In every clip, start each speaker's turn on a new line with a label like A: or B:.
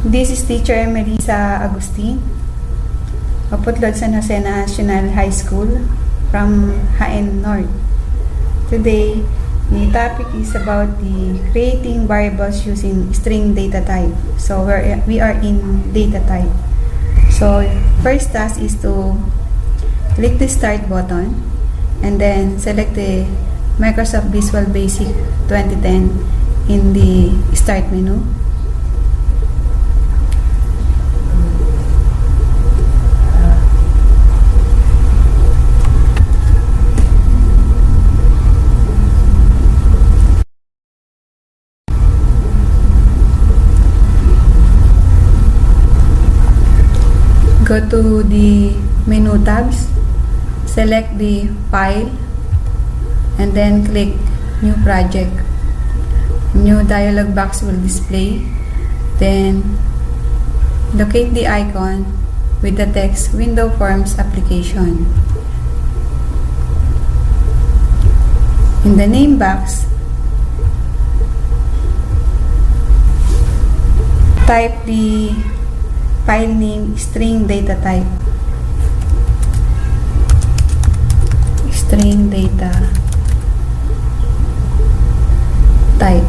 A: This is Teacher Melissa Agustin, Maputlod San Jose National High School from Haen North. Today, the topic is about the creating variables using string data type. So we are in data type. So first task is to click the start button and then select the Microsoft Visual Basic 2010 in the start menu. Go to the menu tabs, select the file, and then click new project. New dialog box will display. Then locate the icon with the text Window Forms application. In the name box, type the file name string data type. String data type.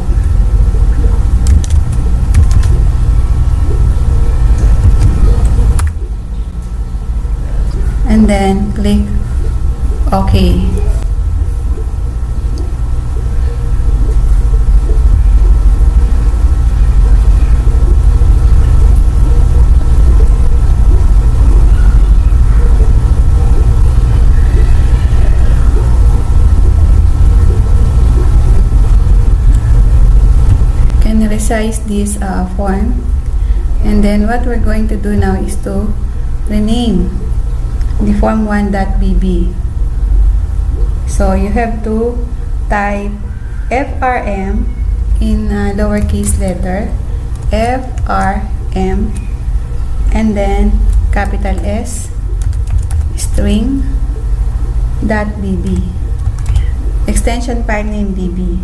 A: And then click OK. Resize this form, and then what we're going to do now is to rename the form 1.bb. So you have to type FRM in lowercase letter, FRM, and then capital S string .bb, extension file name bb,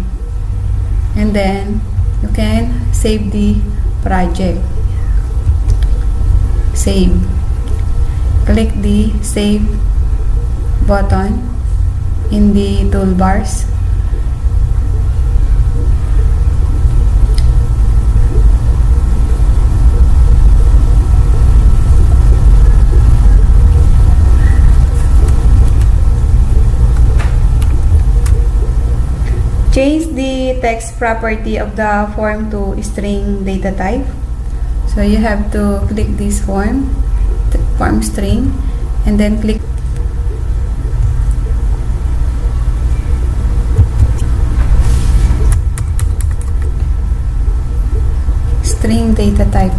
A: and then you can save the project. Save. Click the save button in the toolbars. Change the text property of the form to string data type. So you have to click this form string, and then click string data type.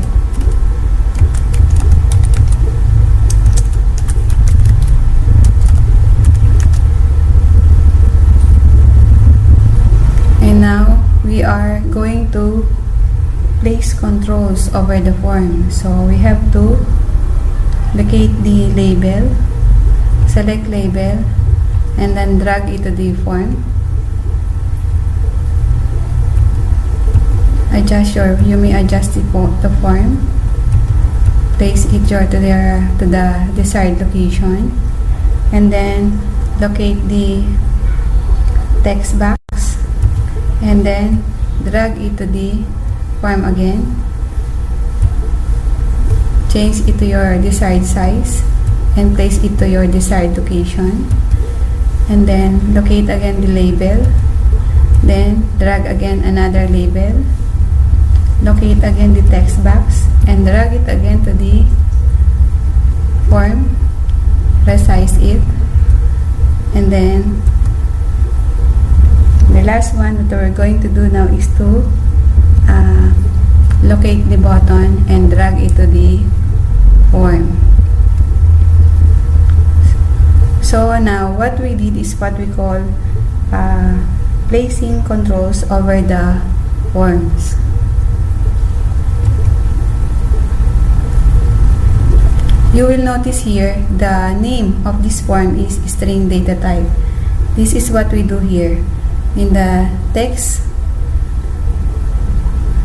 A: Now we are going to place controls over the form. So we have to locate the label, select label, and then drag it to the form. You may adjust the form, place it to the desired location, and then locate the text box, and then drag it to the form again. Change it to your desired size and place it to your desired location, and then locate again the label, then drag again another label, locate again the text box, and drag it again to the form, resize it, and then the last one that we're going to do now is to locate the button and drag it to the form. So now what we did is what we call placing controls over the forms. You will notice here the name of this form is string data type. This is what we do here. In the text,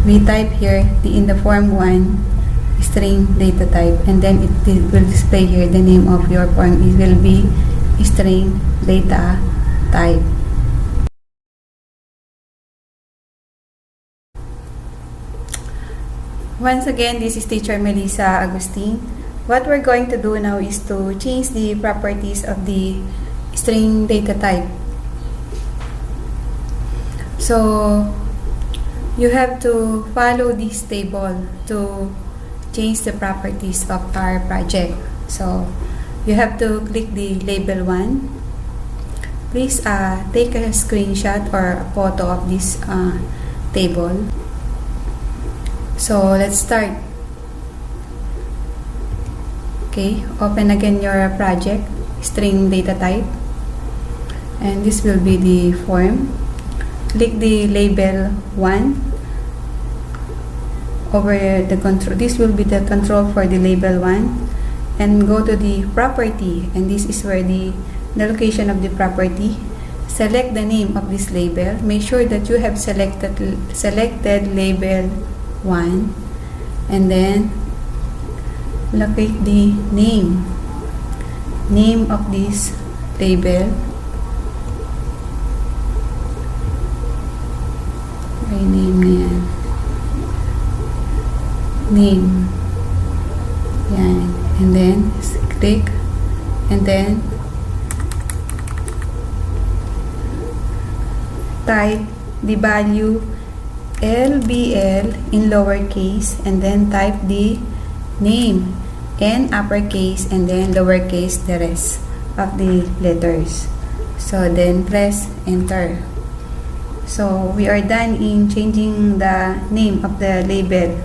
A: we type here in the form 1 string data type, and then it will display here the name of your form. It will be string data type. Once again, this is Teacher Melissa Agustin. What we're going to do now is to change the properties of the string data type. So, you have to follow this table to change the properties of our project. So, you have to click the label 1. Please take a screenshot or a photo of this table. So, let's start. Okay, open again your project, string data type. And this will be the form. Click the label 1 over the control. This will be the control for the label 1. And go to the property. And this is where the location of the property. Select the name of this label. Make sure that you have selected label 1, and then locate the name of this label. Okay, name na yan. Name. Yan. And then click, and then type the value LBL in lowercase, and then type the name in uppercase, and then lowercase the rest of the letters. So then press enter. So we are done in changing the name of the label,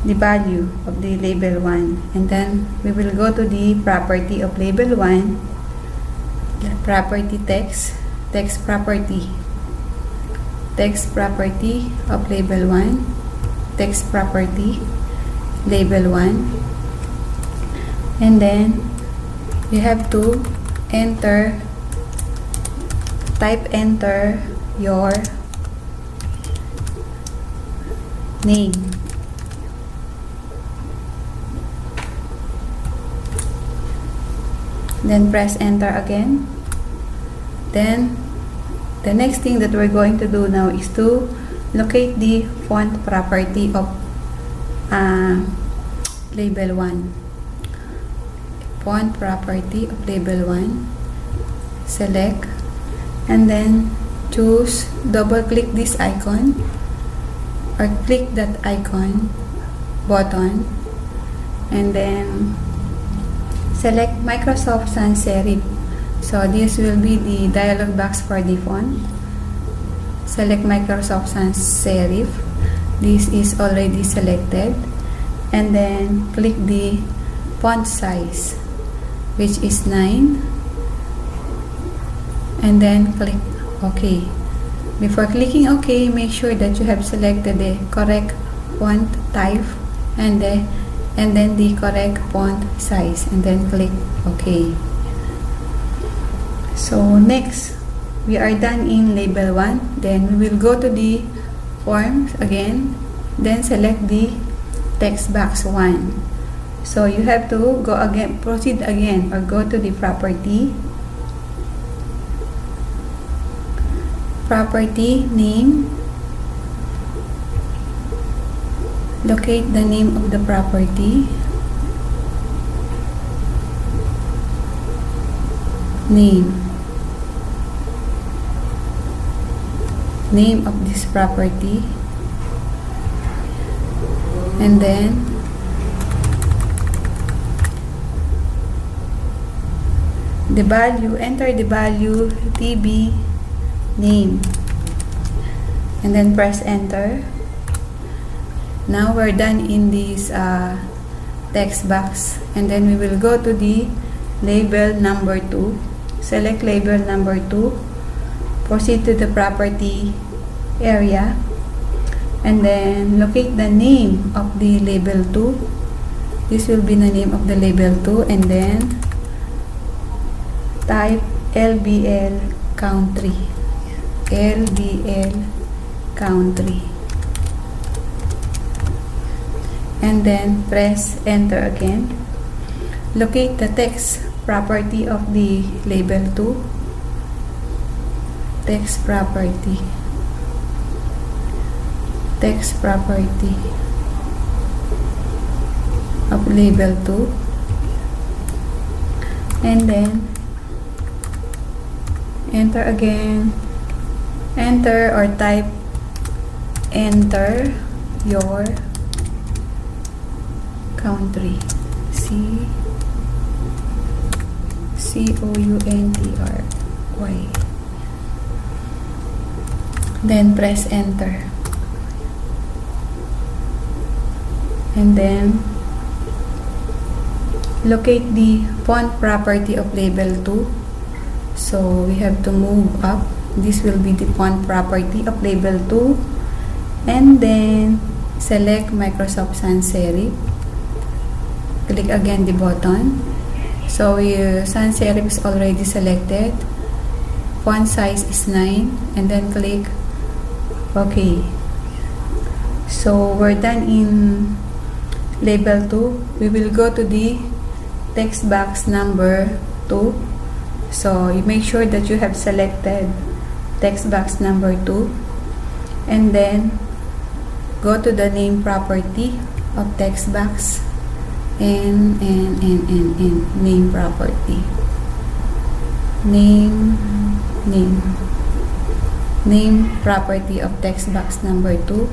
A: the value of the label 1, and then we will go to the property of label 1, the property text property. Text property of label 1, text property, label 1, and then you have to type enter your name. Then press enter again. Then the next thing that we're going to do now is to locate the font property of label 1. Font property of label 1. Select, and then choose, double click this icon, or click that icon button, and then select Microsoft Sans Serif. So this will be the dialog box for the font. Select Microsoft Sans Serif. This is already selected. And then click the font size, which is 9. And then click OK. Before clicking OK, make sure that you have selected the correct font type and then the correct font size, and then click OK. So next, we are done in label 1. Then we will go to the forms again. Then select the text box 1. So you have to go again, proceed again, or go to the property. Property name. Locate the name of the property. Name of this property, and then the value, enter the value TB name, and then press enter. Now we're done in this text box, and then we will go to the label number 2. Select label number 2. Proceed to the property area, and then locate the name of the label 2. This will be the name of the label 2, and then type LBL country. LBL country. and then press enter again. Locate the text property of the label 2. Text property of label 2, and then enter again. Enter or type enter your country. COUNTRY. Then press enter. And then locate the font property of label 2. So we have to move up. This will be the font property of label 2. And then select Microsoft Sans Serif. Click again the button. So sans serif is already selected. Font size is 9, and then click OK. So we're done in label 2. We will go to the text box number 2. So you make sure that you have selected text box number 2, and then go to the name property of text box and name property. Name property of text box number 2,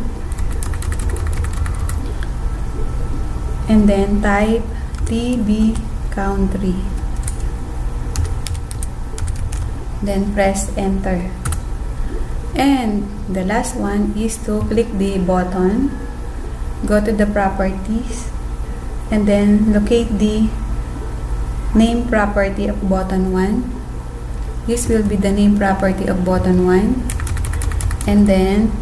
A: and then type TB country, then press enter. And the last one is to click the button, go to the properties, and then locate the name property of button 1. This will be the name property of button 1, and then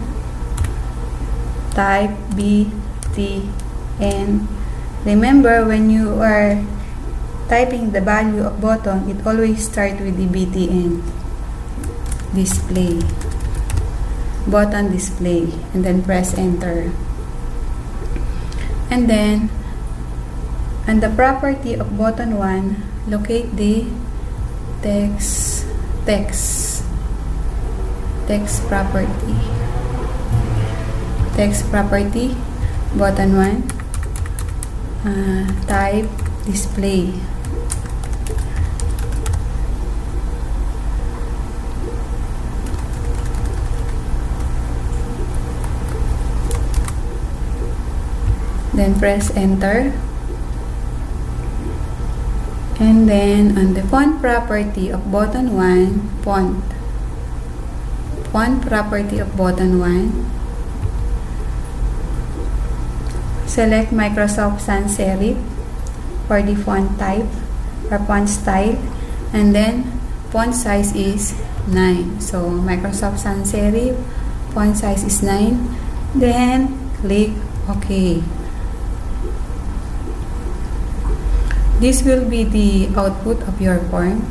A: type BTN. Remember, when you are typing the value of button, it always starts with the BTN. Display. Button display, and then press enter. And then on the property of button 1, locate the text property button 1, type display. Then press enter. And then on the font property of button 1, font property of button 1, select Microsoft Sans Serif for the font type or font style, and then font size is 9. So Microsoft Sans Serif, font size is 9. Then click OK. This will be the output of your form.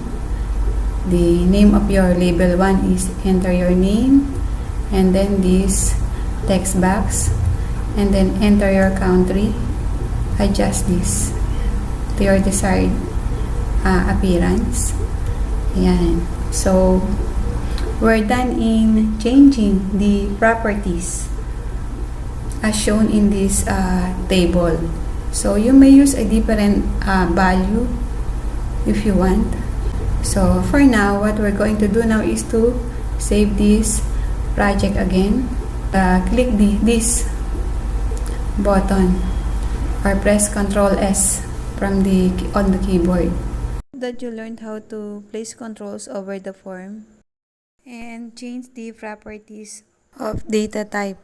A: The name of your label 1 is enter your name, and then this text box, and then enter your country. Adjust this to your desired appearance. Ayan. So we're done in changing the properties as shown in this table. So you may use a different value if you want. So for now, what we're going to do now is to save this project again. Click this button or press Ctrl S from on the keyboard. That you learned how to place controls over the form and change the properties of data type.